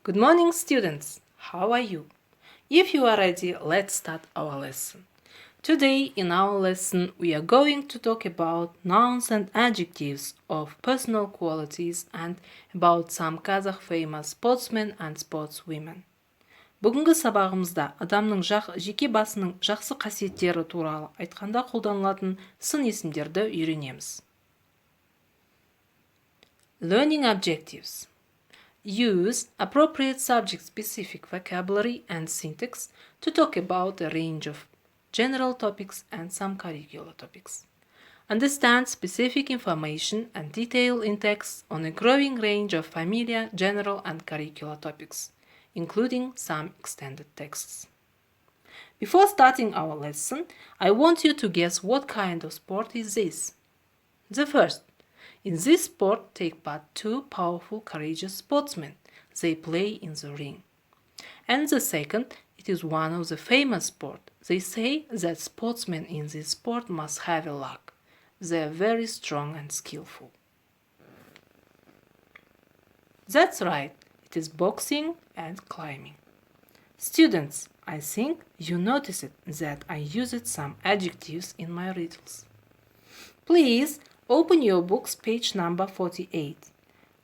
Good morning, students. How are you? If you are ready, let's start our lesson. Today, in our lesson, we are going to talk about nouns and adjectives of personal qualities and about some Kazakh famous sportsmen and sportswomen. Бүгінгі сабағымызда адамның жеке басының жақсы қасиеттері туралы айтқанда қолданылатын сын есімдерді үйренеміз. Learning objectives. Use appropriate subject-specific vocabulary and syntax to talk about a range of general topics and some curricular topics. Understand specific information and detail in text on a growing range of familiar, general, and curricular topics, including some extended texts. Before starting our lesson, I want you to guess what kind of sport is this. The first. In this sport take part two powerful, courageous sportsmen. They play in the ring. And the second, it is one of the famous sports. They say that sportsmen in this sport must have a luck. They are very strong and skillful. That's right, it is boxing and climbing. Students, I think you noticed that I used some adjectives in my riddles. Please open your books, page number 48.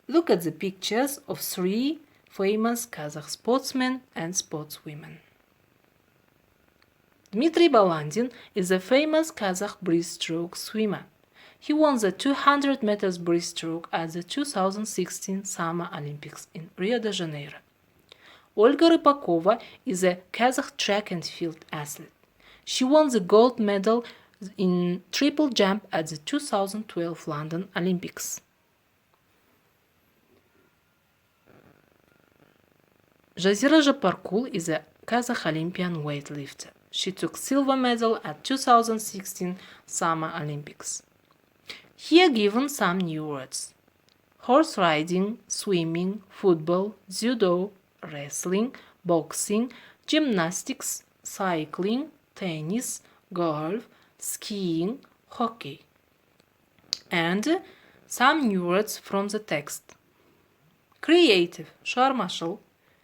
Look at the pictures of three famous Kazakh sportsmen and sportswomen. Dmitry Balandin is a famous Kazakh breaststroke swimmer. He won the 200 meters breaststroke at the 2016 Summer Olympics in Rio de Janeiro. Olga Rypakova is a Kazakh track and field athlete. She won the gold medal in triple jump at the 2012 London Olympics. Jazira Japarkul is a Kazakh Olympian weightlifter. She took silver medal at 2016 Summer Olympics. Here given some new words: horse riding, swimming, football, judo, wrestling, boxing, gymnastics, cycling, tennis, golf, skiing, hockey. And some new words from the text: creative, шығармашыл,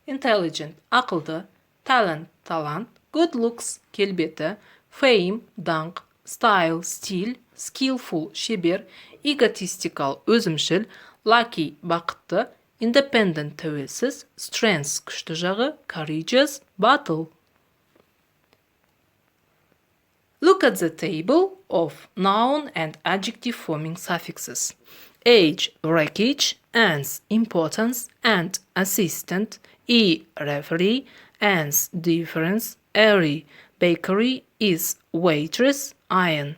intelligent, ақылды, talent, талант, good looks, келбеті, fame, даңқ, style, стиль, skillful, шебер, egotistical, өзімшіл, lucky, бақытты, independent, тәуелсіз, strength, күшті жағы, courageous, battle. Look at the table of noun and adjective forming suffixes. Age, wreckage, ans, importance, and assistant, referee, ans, difference, airy, bakery, is, waitress, iron,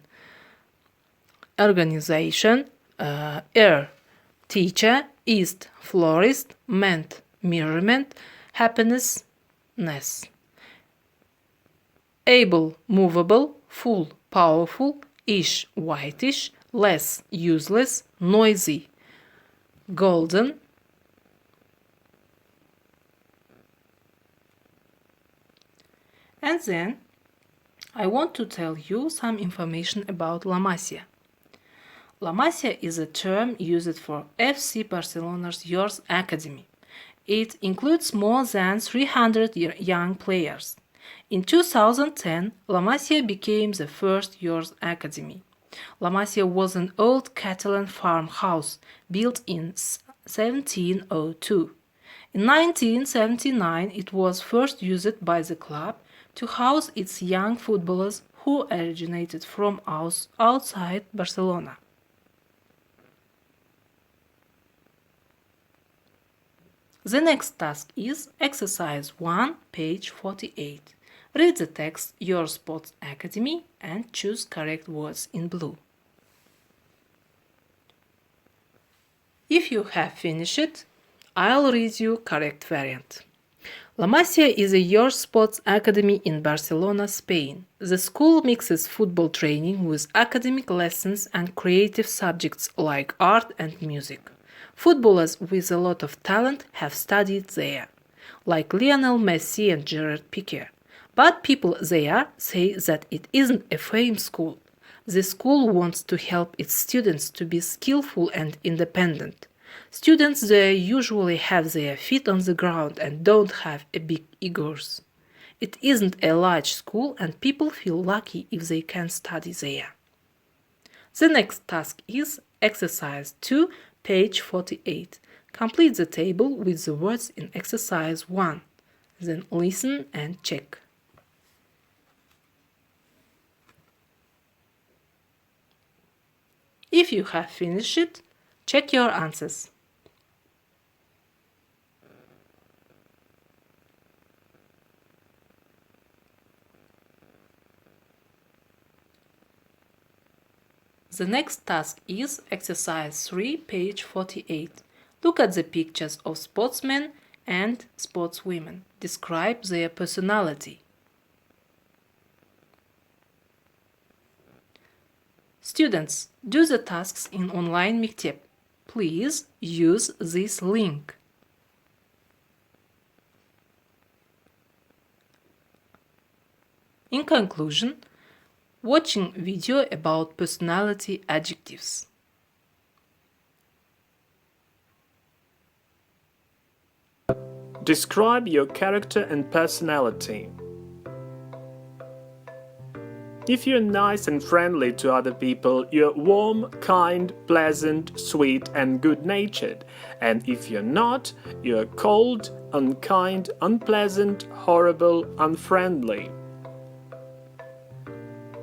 organization, air, teacher, east, florist, meant, measurement, happiness, ness. Able, movable, full, powerful, ish, whitish, less, useless, noisy, golden. And then I want to tell you some information about La Masia. La Masia is a term used for FC Barcelona's Youth Academy. It includes more than 300 young players. In 2010, La Masia became the first youth academy. La Masia was an old Catalan farmhouse built in 1702. In 1979, it was first used by the club to house its young footballers who originated from outside Barcelona. The next task is exercise 1, page 48. Read the text Your Sports Academy and choose correct words in blue. If you have finished it, I'll read you correct variant. La Masia is a youth sports academy in Barcelona, Spain. The school mixes football training with academic lessons and creative subjects like art and music. Footballers with a lot of talent have studied there, like Lionel Messi and Gerard Piqué. But people there say that it isn't a fame school. The school wants to help its students to be skillful and independent. Students, they usually have their feet on the ground and don't have a big egos. It isn't a large school and people feel lucky if they can study there. The next task is exercise 2, page 48. Complete the table with the words in exercise 1. Then listen and check. If you have finished it, check your answers. The next task is exercise 3, page 48. Look at the pictures of sportsmen and sportswomen. Describe their personality. Students, do the tasks in online Mektep. Please use this link. In conclusion, watching video about personality adjectives. Describe your character and personality. If you're nice and friendly to other people, you're warm, kind, pleasant, sweet, and good-natured. And if you're not, you're cold, unkind, unpleasant, horrible, unfriendly.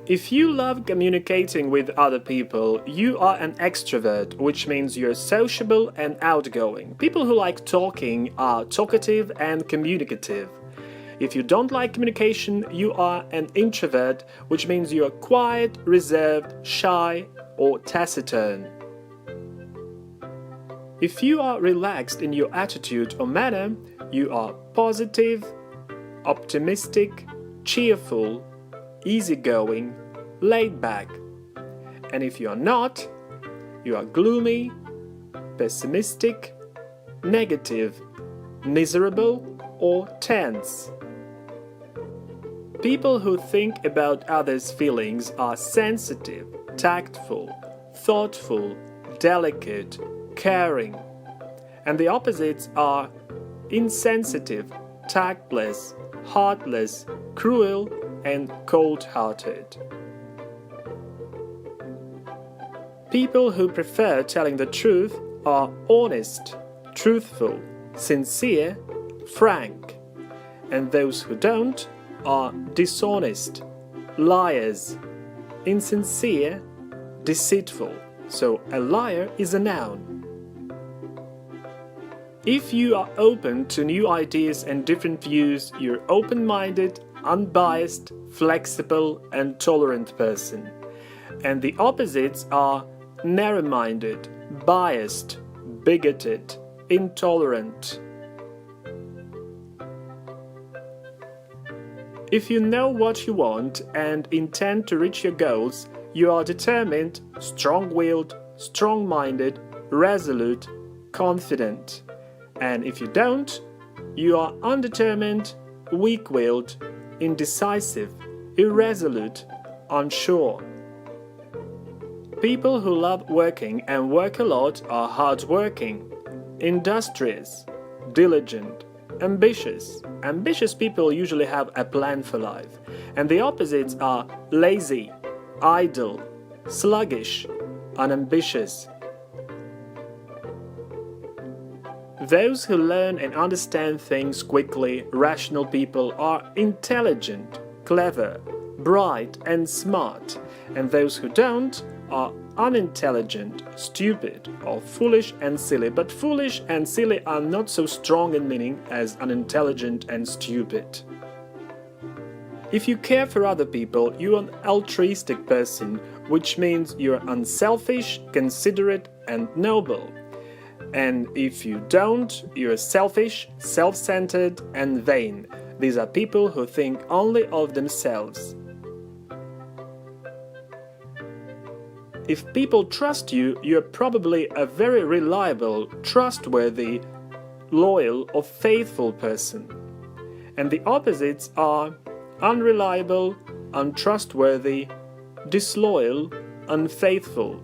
If you love communicating with other people, you are an extrovert, which means you're sociable and outgoing. People who like talking are talkative and communicative. If you don't like communication, you are an introvert, which means you are quiet, reserved, shy, or taciturn. If you are relaxed in your attitude or manner, you are positive, optimistic, cheerful, easygoing, laid back. And if you are not, you are gloomy, pessimistic, negative, miserable, or tense. People who think about others' feelings are sensitive, tactful, thoughtful, delicate, caring. And the opposites are insensitive, tactless, heartless, cruel, and cold-hearted. People who prefer telling the truth are honest, truthful, sincere, frank. And those who don't are dishonest, liars, insincere, deceitful. So a liar is a noun. If you are open to new ideas and different views, you're open-minded, unbiased, flexible, and tolerant person. And the opposites are narrow-minded, biased, bigoted, intolerant. If you know what you want and intend to reach your goals, you are determined, strong-willed, strong-minded, resolute, confident. And if you don't, you are undetermined, weak-willed, indecisive, irresolute, unsure. People who love working and work a lot are hardworking, industrious, diligent, ambitious. Ambitious people usually have a plan for life. And the opposites are lazy, idle, sluggish, unambitious. Those who learn and understand things quickly, rational people, are intelligent, clever, bright, and smart. And those who don't are unintelligent, stupid, or foolish and silly. But foolish and silly are not so strong in meaning as unintelligent and stupid. If you care for other people, you are an altruistic person, which means you're unselfish, considerate, and noble. And if you don't, you're selfish, self-centered, and vain. These are people who think only of themselves. If people trust you, you're probably a very reliable, trustworthy, loyal, or faithful person. And the opposites are unreliable, untrustworthy, disloyal, unfaithful.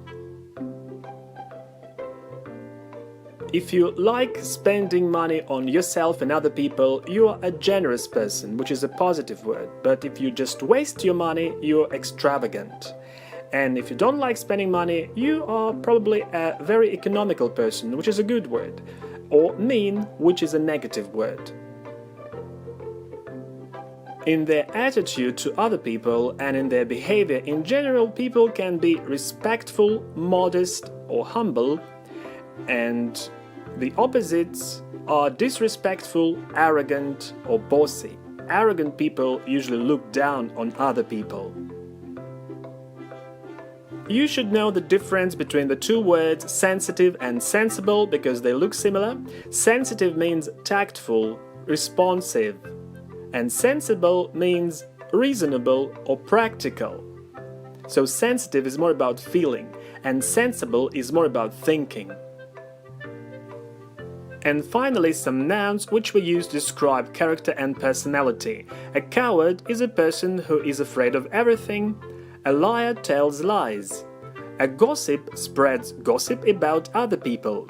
If you like spending money on yourself and other people, you are a generous person, which is a positive word. But if you just waste your money, you're extravagant. And if you don't like spending money, you are probably a very economical person, which is a good word. Or mean, which is a negative word. In their attitude to other people and in their behavior in general, people can be respectful, modest, or humble, and the opposites are disrespectful, arrogant, or bossy. Arrogant people usually look down on other people. You should know the difference between the two words sensitive and sensible because they look similar. Sensitive means tactful, responsive, and sensible means reasonable or practical. So sensitive is more about feeling, and sensible is more about thinking. And finally, some nouns which we use to describe character and personality. A coward is a person who is afraid of everything. A liar tells lies. A gossip spreads gossip about other people.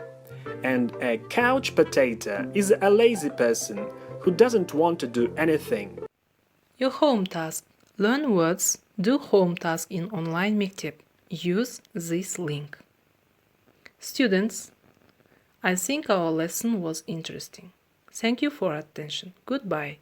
And a couch potato is a lazy person who doesn't want to do anything. Your home task. Learn words. Do home task in online mektep. Use this link. Students, I think our lesson was interesting. Thank you for attention. Goodbye.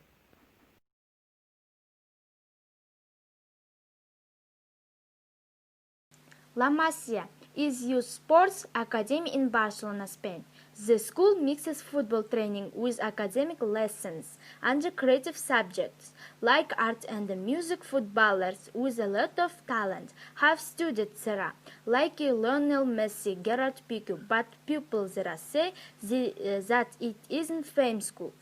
La Masia is youth sports academy in Barcelona, Spain. The school mixes football training with academic lessons and creative subjects like art and music. Footballers with a lot of talent have studied there, like Lionel Messi, Gerard Piqué, but people there say that it isn't famous school.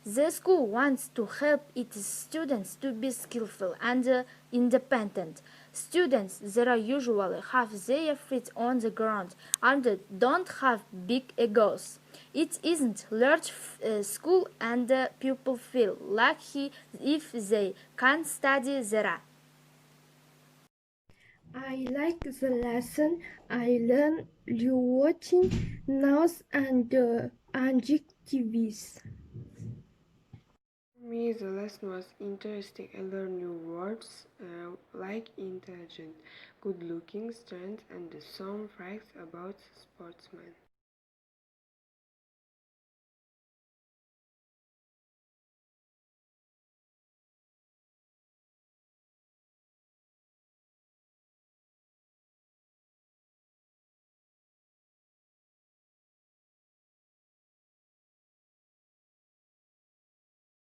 The school wants to help its students to be skillful and independent. Students there usually have their feet on the ground and don't have big egos. It isn't large school and people feel lucky if they can study there. I like the lesson. I learn new watching nouns and adjectives. For me, the lesson was interesting. I learned new words like intelligent, good looking, strength, and some facts about sportsmen.